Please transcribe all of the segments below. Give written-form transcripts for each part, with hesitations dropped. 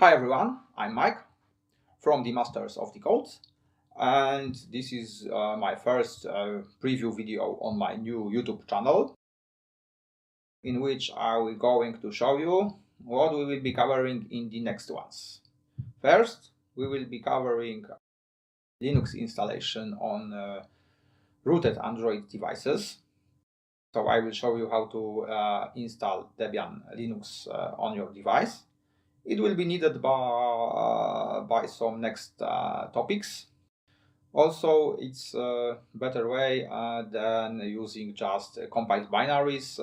Hi everyone, I'm Mike from the Masters of the Code, and this is my first preview video on my new YouTube channel, in which I will going to show you what we will be covering in the next ones. First, we will be covering Linux installation on rooted Android devices. So I will show you how to install Debian Linux on your device. It will be needed by some next topics. Also, it's a better way than using just compiled binaries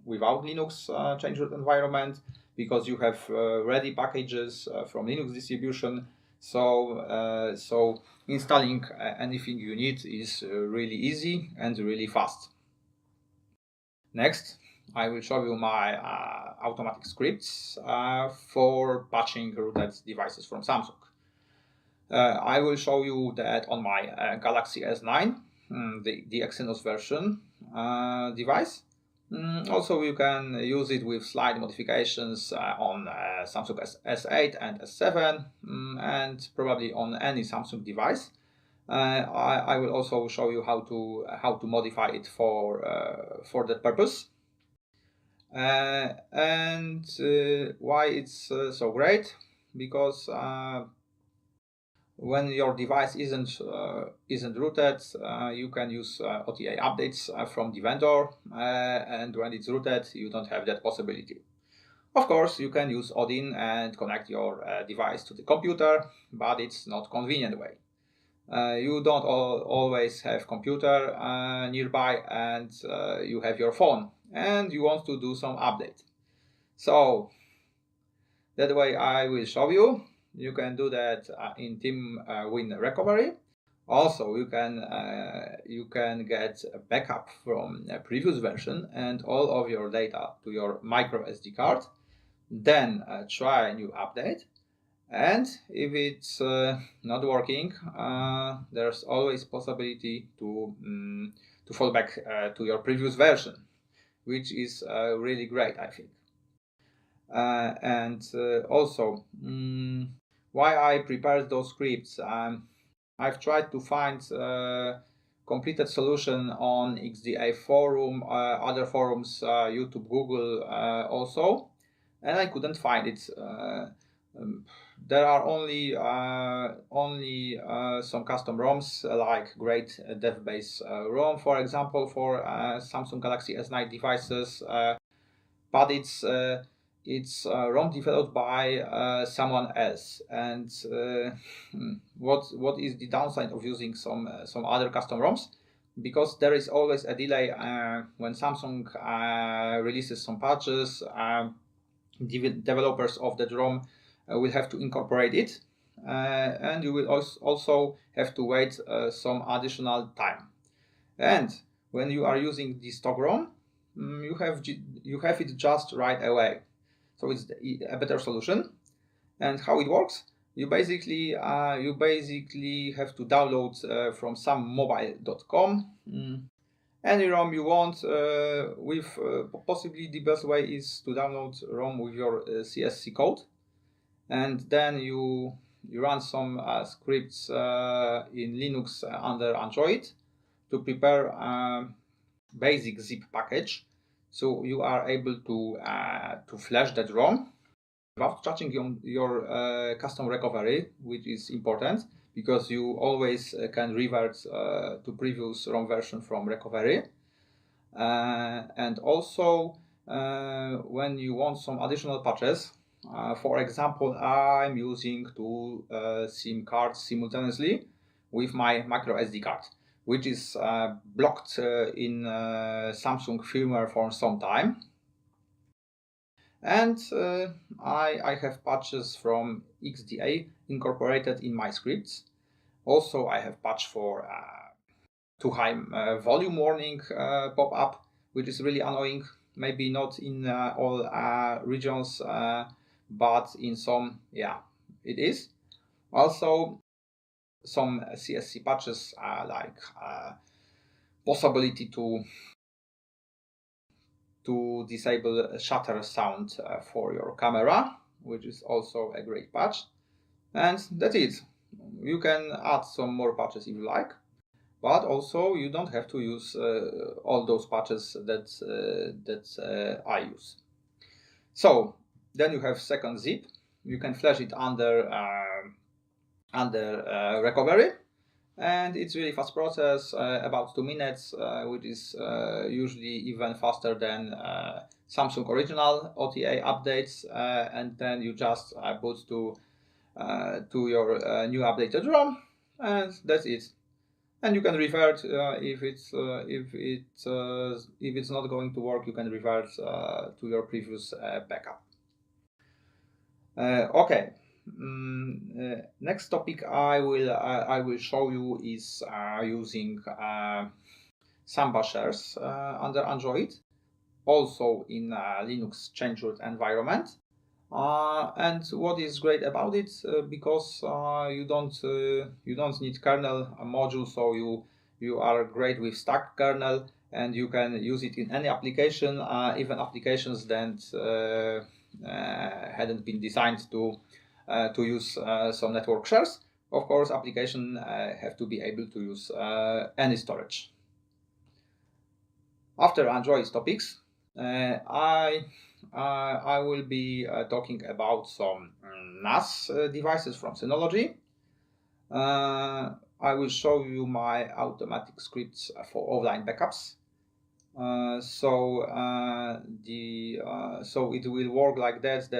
without Linux change root environment, because you have ready packages from Linux distribution. So installing anything you need is really easy and really fast. Next, I will show you my automatic scripts for patching rooted devices from Samsung. I will show you that on my Galaxy S9, the Exynos version device. Also, you can use it with slight modifications on Samsung S8 and S7, and probably on any Samsung device. I will also show you how to modify it for that purpose, and why it's so great, because when your device isn't rooted, you can use OTA updates from the vendor, and when it's rooted, you don't have that possibility. Of course, you can use Odin and connect your device to the computer, but it's not convenient way. You don't always have computer nearby, and you have your phone and you want to do some update. So that way I will show you. You can do that in Team Win Recovery. Also, you can get a backup from a previous version and all of your data to your micro SD card. Then try a new update. And if it's not working, there's always possibility to fall back to your previous version, which is really great, I think. Also, why I prepared those scripts, I've tried to find completed solution on XDA forum, other forums, YouTube, Google also, and I couldn't find it. There are only some custom ROMs, like great dev-based ROM, for example, for Samsung Galaxy S9 devices, but it's ROM developed by someone else. And what is the downside of using some other custom ROMs? Because there is always a delay when Samsung releases some patches. Developers of the ROM will have to incorporate it, and you will also have to wait some additional time. And when you are using the stock ROM, you have it just right away. So it's a better solution. And how it works? You basically have to download from some mobile.com any ROM you want. With possibly the best way is to download ROM with your CSC code, and then you run some scripts in Linux under Android to prepare a basic zip package, so you are able to flash that ROM without touching your custom recovery, which is important because you always can revert to previous ROM version from recovery. And also, when you want some additional patches, for example, I'm using two SIM cards simultaneously with my micro SD card, which is blocked in Samsung firmware for some time. And I have patches from XDA incorporated in my scripts. Also, I have patch for too high volume warning pop-up, which is really annoying. Maybe not in all regions, but in some, yeah, it is. Also, some CSC patches like possibility to disable shutter sound for your camera, which is also a great patch. And that's it. You can add some more patches if you like, but also you don't have to use all those patches that I use. So then you have second zip. You can flash it under recovery, and it's really fast process, about 2 minutes, which is usually even faster than Samsung original OTA updates. And then you just boot to your new updated ROM, and that's it. And you can revert if it's not going to work. You can revert to your previous backup. Okay. Next topic I will show you is using Samba shares under Android, also in Linux change root environment. And what is great about it, because you don't need kernel module, so you are great with stack kernel, and you can use it in any application, even applications that hadn't been designed to use some network shares. Of course, application have to be able to use any storage. After Android topics, I will be talking about some NAS devices from Synology. I will show you my automatic scripts for offline backups. So it will work like that.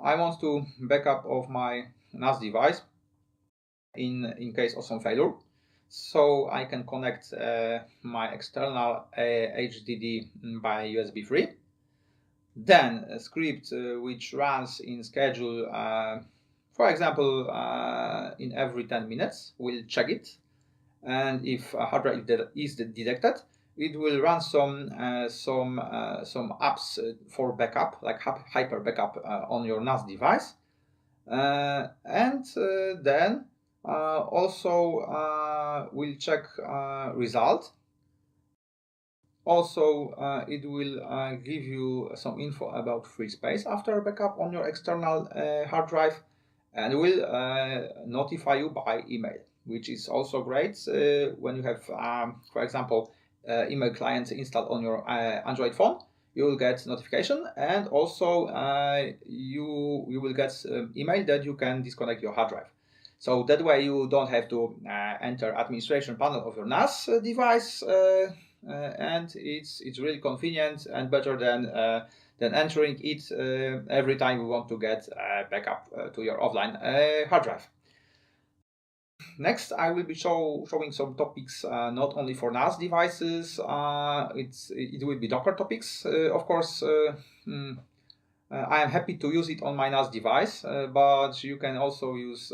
I want to backup of my NAS device in case of some failure. So I can connect my external HDD by USB 3. Then a script which runs in schedule, for example, in every 10 minutes, will check it. And if a hard drive is detected, it will run some apps for backup, like hyper backup on your NAS device. And then also will check result. Also, it will give you some info about free space after backup on your external hard drive, and will notify you by email, which is also great when you have, for example, email client installed on your Android phone. You will get notification, and also you will get email that you can disconnect your hard drive. So that way you don't have to enter administration panel of your NAS device, and it's really convenient and better than entering it every time you want to get backup to your offline hard drive. Next, I will be showing some topics not only for NAS devices. It will be Docker topics, of course. I am happy to use it on my NAS device, but you can also use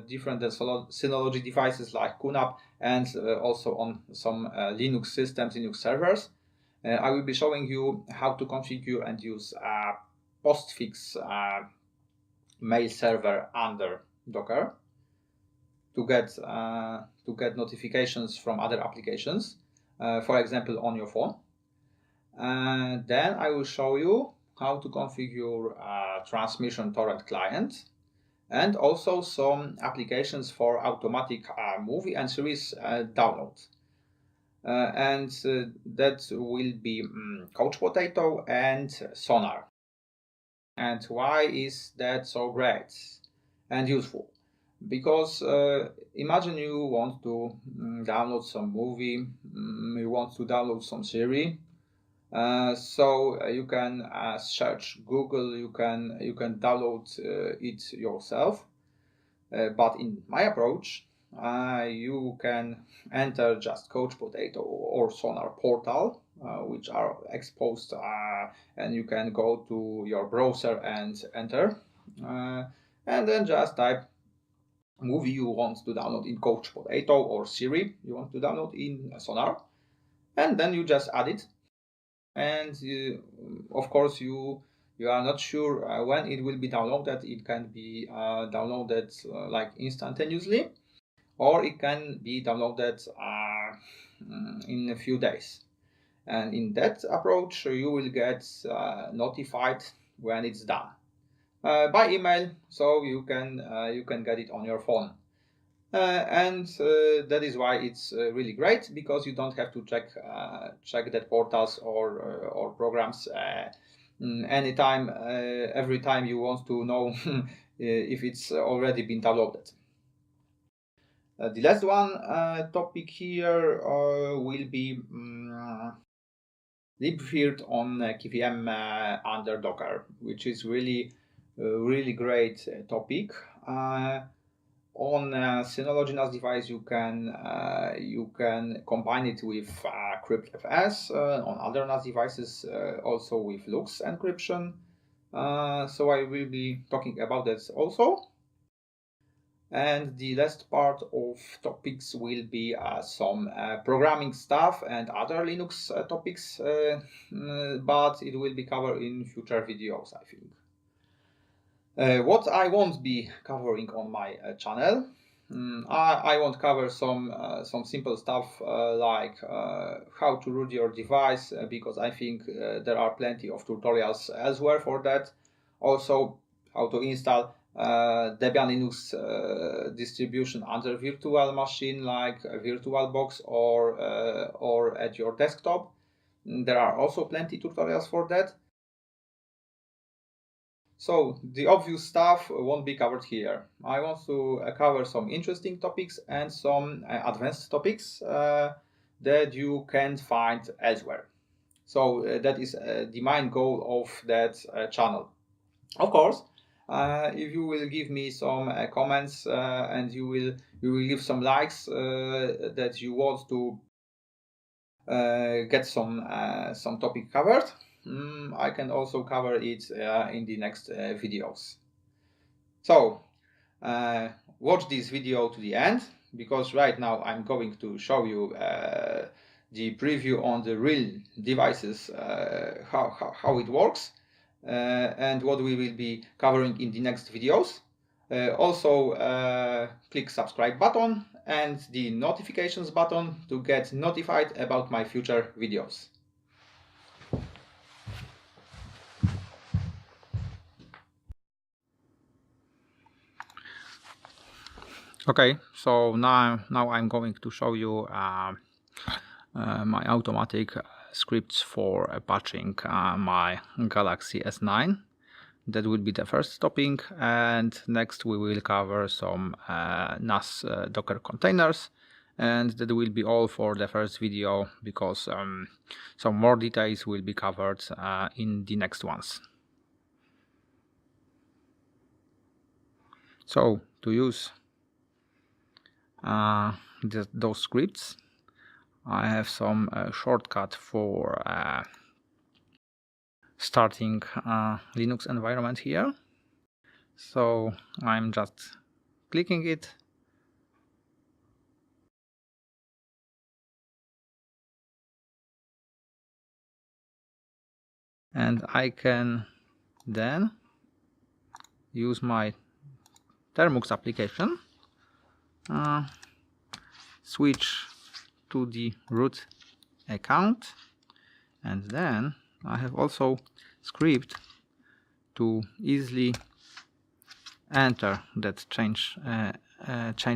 different Synology devices like QNAP, and also on some Linux systems, Linux servers. I will be showing you how to configure and use postfix mail server under Docker to get notifications from other applications, for example, on your phone. Then I will show you how to configure a transmission torrent client, and also some applications for automatic movie and series download. And that will be Couch Potato and Sonar. And why is that so great and useful? Because imagine you want to download some movie, you want to download some series. So you can search Google, you can download it yourself. But in my approach, you can enter just Couch Potato or Sonar portal, which are exposed, and you can go to your browser and enter, and then just type movie you want to download in Couch Potato, or Siri you want to download in Sonar, and then you just add it. And of course you are not sure when it will be downloaded. It can be downloaded like instantaneously, or it can be downloaded in a few days. And in that approach you will get notified when it's done by email, so you can get it on your phone. And that is why it's really great, because you don't have to check that portals or programs anytime, every time you want to know if it's already been downloaded. The last one topic here will be libvirt on KVM under Docker, which is really great topic. On Synology NAS device, you can combine it with cryptFS. On other NAS devices, also with LUKS encryption. So I will be talking about that also. And the last part of topics will be some programming stuff and other Linux topics, but it will be covered in future videos, I think. What I won't be covering on my channel, I won't cover some simple stuff like how to root your device, because I think there are plenty of tutorials elsewhere for that. Also, how to install Debian Linux distribution under virtual machine like VirtualBox or at your desktop. There are also plenty tutorials for that. So the obvious stuff won't be covered here. I want to cover some interesting topics and some advanced topics that you can't find elsewhere. So that is the main goal of that channel. Of course, if you will give me some comments and you will give some likes that you want to get some topic covered, I can also cover it in the next videos. So watch this video to the end, because right now I'm going to show you the preview on the real devices, how it works, and what we will be covering in the next videos. Also click subscribe button and the notifications button to get notified about my future videos. Okay, so now I'm going to show you my automatic scripts for patching my Galaxy S9. That will be the first topic, and next we will cover some NAS Docker containers, and that will be all for the first video, because some more details will be covered in the next ones. So to use those scripts, I have some shortcut for starting Linux environment here. So I'm just clicking it, and I can then use my Termux application, switch to the root account, and then I have also script to easily enter that change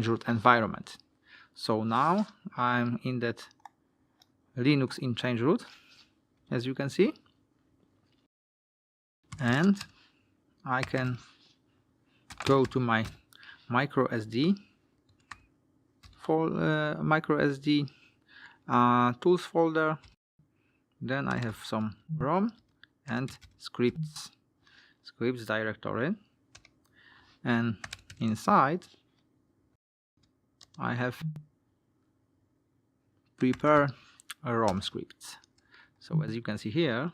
root environment. So now I'm in that Linux in change root, as you can see, and I can go to my micro SD tools folder. Then I have some ROM and scripts directory, and inside I have prepare a ROM scripts. So as you can see here,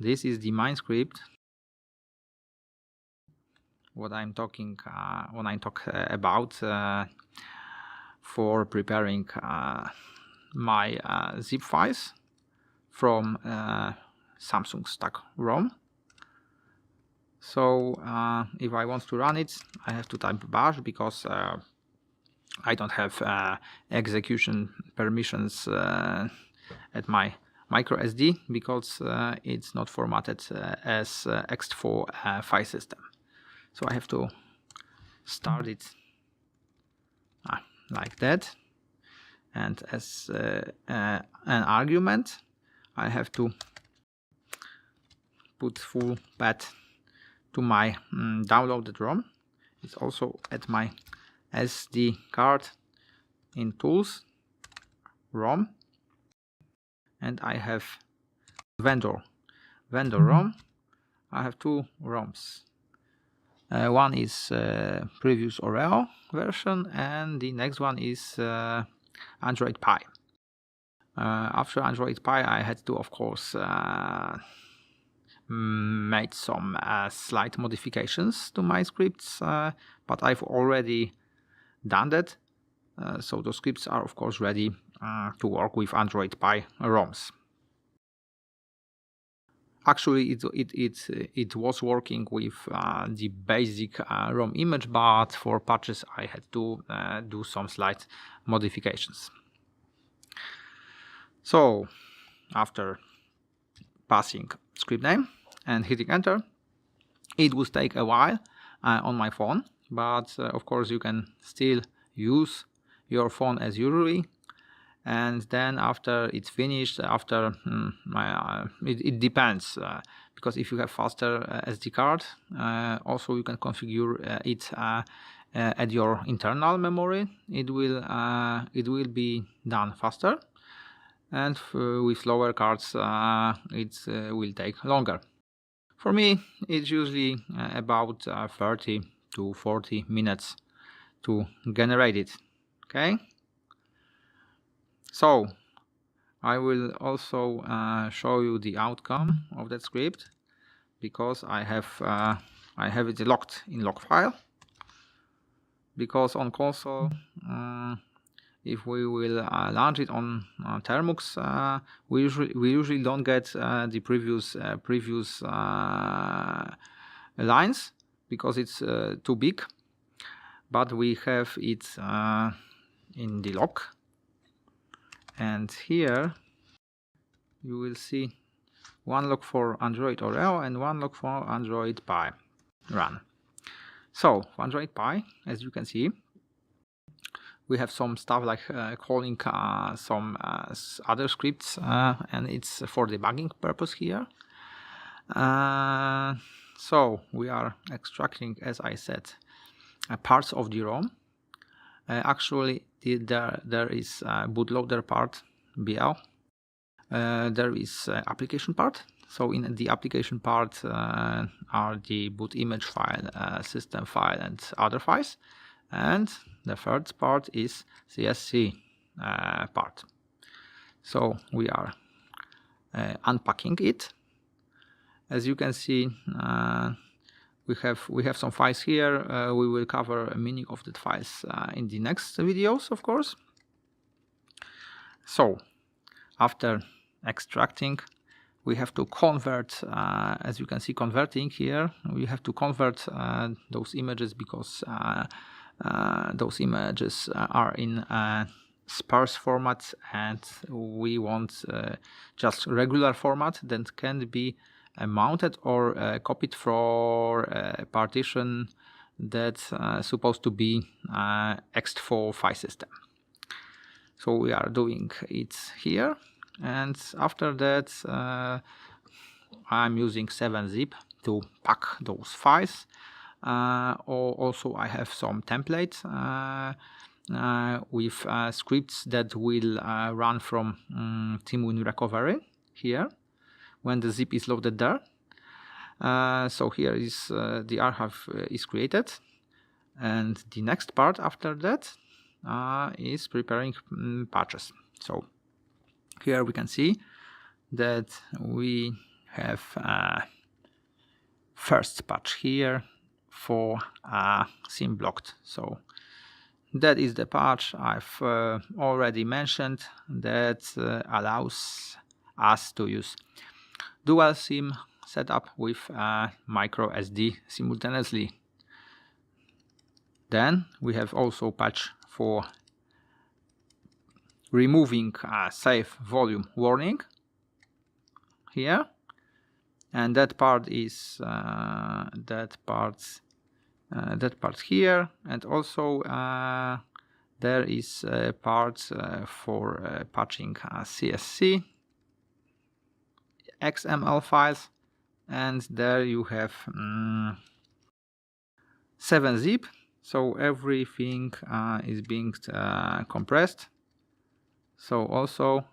this is the main script what I'm talking when I talk about for preparing my zip files from Samsung stack ROM. So if I want to run it, I have to type bash, because I don't have execution permissions at my micro SD because it's not formatted as ext4 file system. So I have to start it like that, and as an argument I have to put full path to my downloaded ROM. It's also at my SD card in Tools, ROM, and I have vendor ROM. I have two ROMs. One is previous Oreo version, and the next one is Android Pie. After Android Pie, I had to, of course, made some slight modifications to my scripts, but I've already done that. So the scripts are, of course, ready to work with Android Pie ROMs. Actually, it was working with the basic ROM image, but for patches I had to do some slight modifications. So after passing script name and hitting enter, it will take a while on my phone, but of course you can still use your phone as usually. And then after it's finished, after it depends, because if you have faster SD card, also you can configure it at your internal memory. It will be done faster, and with slower cards it will take longer. For me, it's usually about 30 to 40 minutes to generate it. Okay. So I will also show you the outcome of that script, because I have it locked in log file. Because on console, if we will launch it on Termux, we usually don't get the previous lines because it's too big. But we have it in the log. And here you will see one log for Android Oreo and one log for Android Pie run. So for Android Pie, as you can see, we have some stuff like calling some other scripts, and it's for debugging purpose here. So we are extracting, as I said, parts of the ROM. Actually, there is bootloader part, BL. There is application part. So in the application part are the boot image file, system file, and other files. And the third part is CSC part. So we are unpacking it. As you can see, we have some files here. We will cover many of the files in the next videos, of course. So after extracting, we have to convert, as you can see, converting here. We have to convert those images because those images are in sparse format, and we want just regular format that can be mounted or copied for a partition that's supposed to be ext4 file system. So we are doing it here, and after that I'm using 7-zip to pack those files. Also I have some templates with scripts that will run from TeamWin recovery here when the zip is loaded there. So here is the archive is created, and the next part after that is preparing patches. So here we can see that we have first patch here for SIM blocked. So that is the patch I've already mentioned that allows us to use dual SIM setup with micro SD simultaneously. Then we have also patch for removing safe volume warning. here, and that part is that part here, and also there is a part for patching CSC XML files, and there you have 7-zip, so everything is being compressed. So also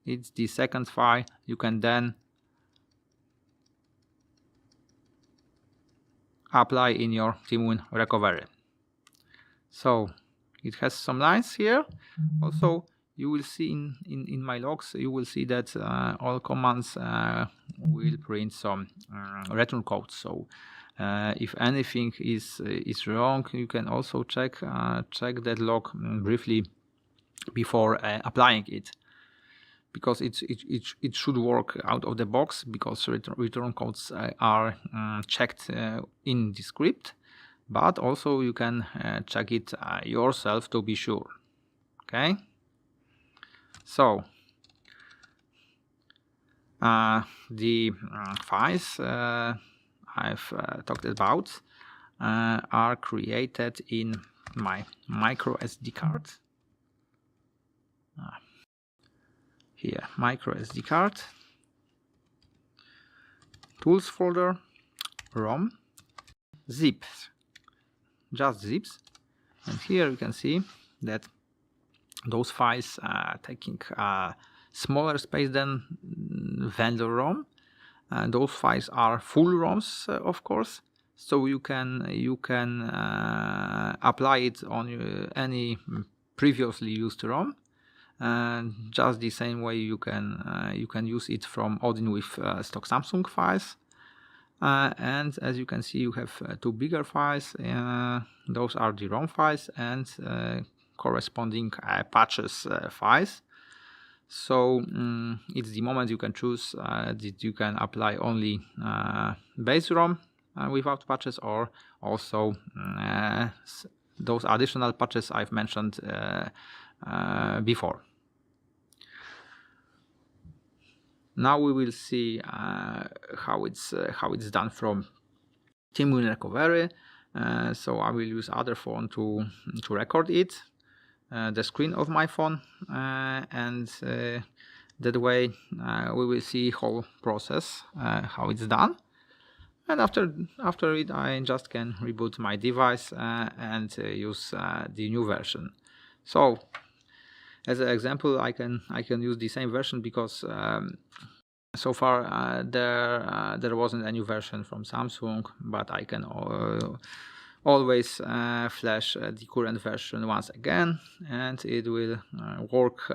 it's the second file you can then apply in your Timun recovery. So it has some lines here. Also, you will see in my logs, you will see that all commands will print some return code. So if anything is wrong, you can also check that log briefly before applying it, because it should work out of the box, because return codes are checked in the script, but also you can check it yourself to be sure. Okay, so the files I've talked about are created in my micro SD card. Here, micro SD card, tools folder, ROM, zips, just zips, and here you can see that those files are taking smaller space than vendor ROM, and those files are full ROMs, of course. So you can apply it on any previously used ROM, and just the same way you can use it from Odin with stock Samsung files. And as you can see, you have two bigger files. Those are the ROM files and corresponding patches files. So it's the moment you can choose that you can apply only base ROM without patches, or also those additional patches I've mentioned before. Now we will see how it's done from Timun recovery. So I will use other phone to record it, the screen of my phone, and that way we will see whole process how it's done. And after it, I just can reboot my device and use the new version. So as an example, I can use the same version, because so far there wasn't a new version from Samsung, but I can always flash the current version once again, and it will work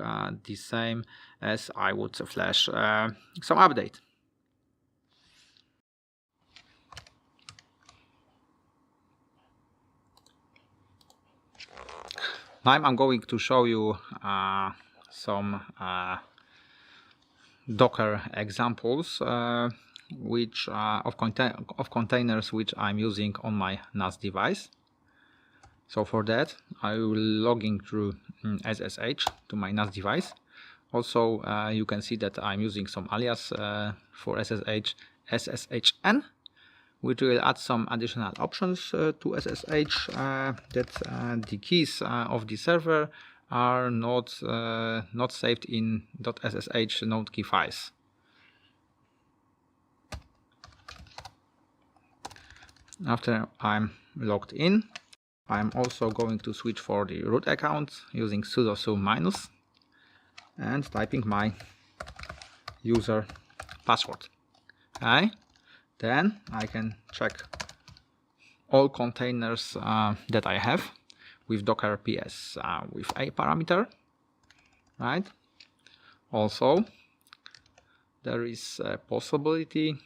the same as I would flash some update. Now I'm going to show you some Docker examples which of containers which I'm using on my NAS device. So for that, I will log in through SSH to my NAS device. Also, you can see that I'm using some alias for SSH, SSHN, which will add some additional options to SSH, that the keys of the server are not saved in .ssh node key files. After I'm logged in, I'm also going to switch for the root account using sudo -, and typing my user password. Okay, then I can check all containers that I have with docker ps with a parameter, right? Also, there is a possibility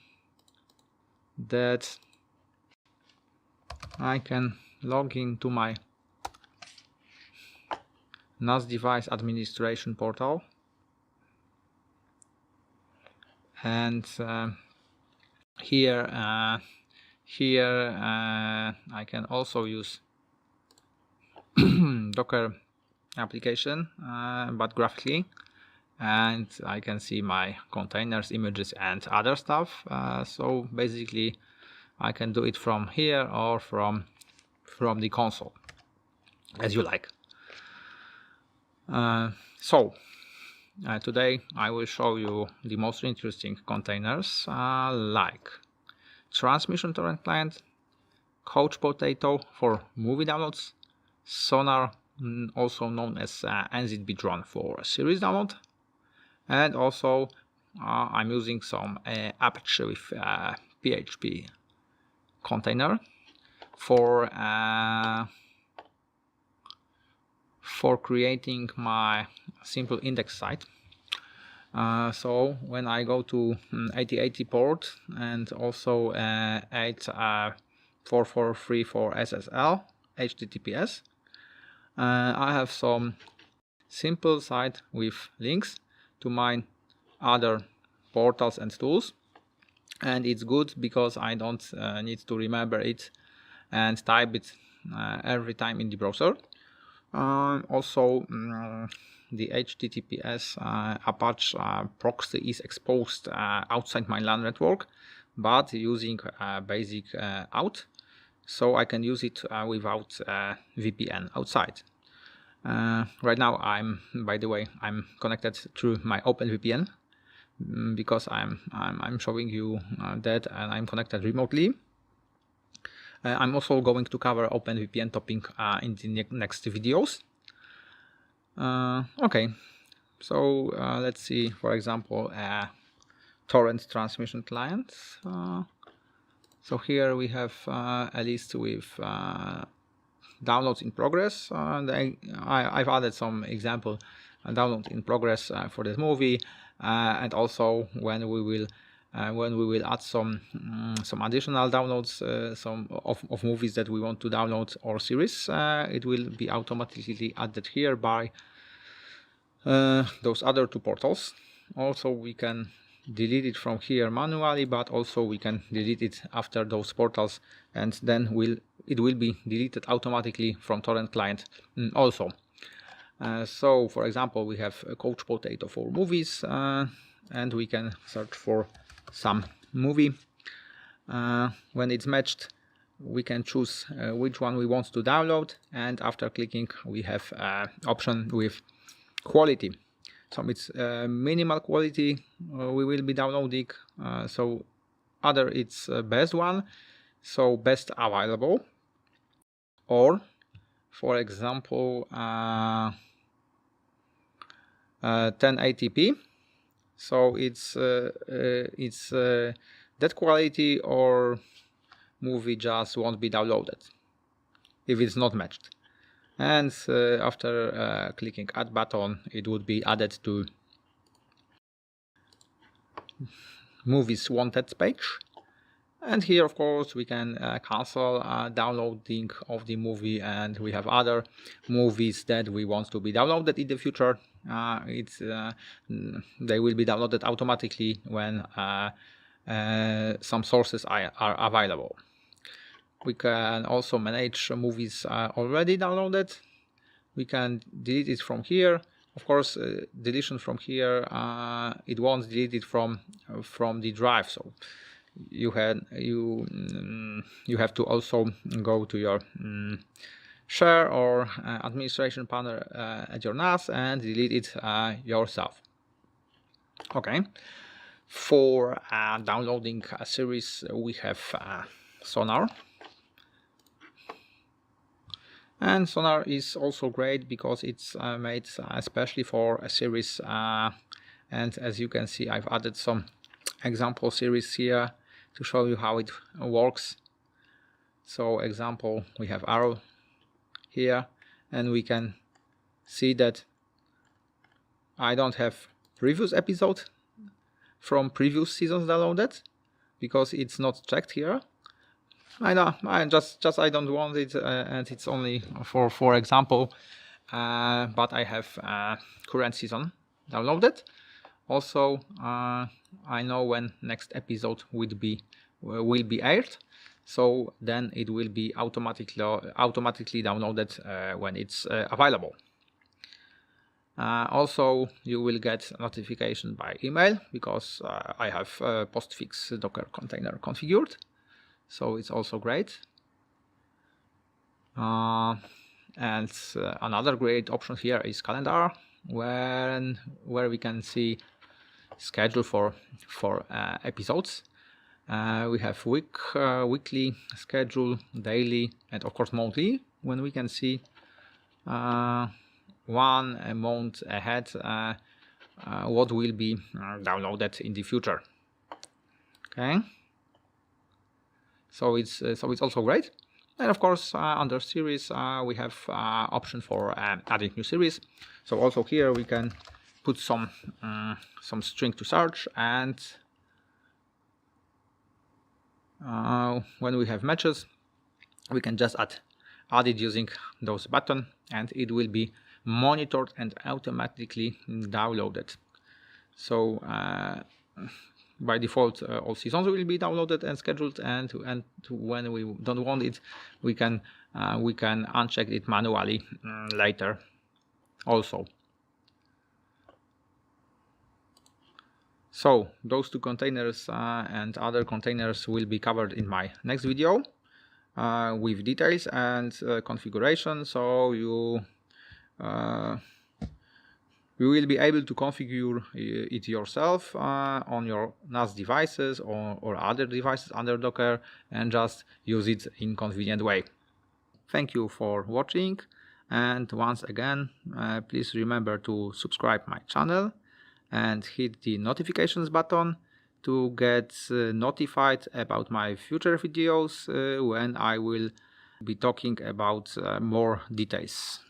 that I can log into my NAS device administration portal, and here I can also use Docker application, but graphically, and I can see my containers, images, and other stuff. So basically I can do it from here or from the console, as you like. Today I will show you the most interesting containers, like transmission torrent client, couch potato for movie downloads, Sonar, also known as NZB drone for series download, and also I'm using some Apache with PHP container for creating my simple index site. So when I go to 8080 port and also 8443 for SSL HTTPS, I have some simple site with links to my other portals and tools, and it's good because I don't need to remember it and type it every time in the browser. Also, the HTTPS Apache proxy is exposed outside my LAN network, but using basic out, so I can use it without VPN outside. Right now, by the way, I'm connected through my OpenVPN because I'm showing you that, and I'm connected remotely. I'm also going to cover OpenVPN topic in the next videos. Okay, so let's see, for example, torrent transmission client. So here we have a list with downloads in progress. I've added some example download in progress for this movie, and also when we will add some additional downloads, some of movies that we want to download or series, it will be automatically added here by those other two portals. Also, we can delete it from here manually, but also we can delete it after those portals, and then it will be deleted automatically from torrent client also. So for example, we have a couch potato for movies, and we can search for some movie. When it's matched, we can choose which one we want to download, and after clicking we have option with quality. So it's minimal quality we will be downloading, so other it's best one, so best available, or for example 1080p, so it's that quality, or movie just won't be downloaded if it's not matched. And after clicking add button, it would be added to movies wanted page. And here of course we can cancel downloading of the movie, and we have other movies that we want to be downloaded in the future. They will be downloaded automatically when some sources are available. We can also manage movies already downloaded. We can delete it from here. Of course, deletion from here, it won't delete it from the drive. So you have to also go to your share or administration panel at your NAS and delete it yourself. Okay. For downloading a series, we have Sonar. And Sonar is also great because it's made especially for a series, and as you can see, I've added some example series here to show you how it works. So example, we have Arrow here, and we can see that I don't have previous episode from previous seasons downloaded because it's not checked here. I know, I don't want it, and it's only for example, but I have current season downloaded. Also, I know when next episode will be aired, so then it will be automatically downloaded when it's available. Also, you will get notification by email because I have postfix Docker container configured, so it's also great. And another great option here is calendar, where we can see schedule for episodes. We have weekly schedule, daily, and of course monthly, when we can see 1 month ahead what will be downloaded in the future. Okay, so it's also great. And of course, under series, we have option for adding new series. So also here we can put some string to search, and when we have matches, we can just add it using those button, and it will be monitored and automatically downloaded. So by default, all seasons will be downloaded and scheduled, and when we don't want it, we can uncheck it manually later also. So those two containers and other containers will be covered in my next video with details and configuration. So you will be able to configure it yourself on your NAS devices or other devices under Docker, and just use it in convenient way. Thank you for watching, and once again, please remember to subscribe my channel and hit the notifications button to get notified about my future videos when I will be talking about more details.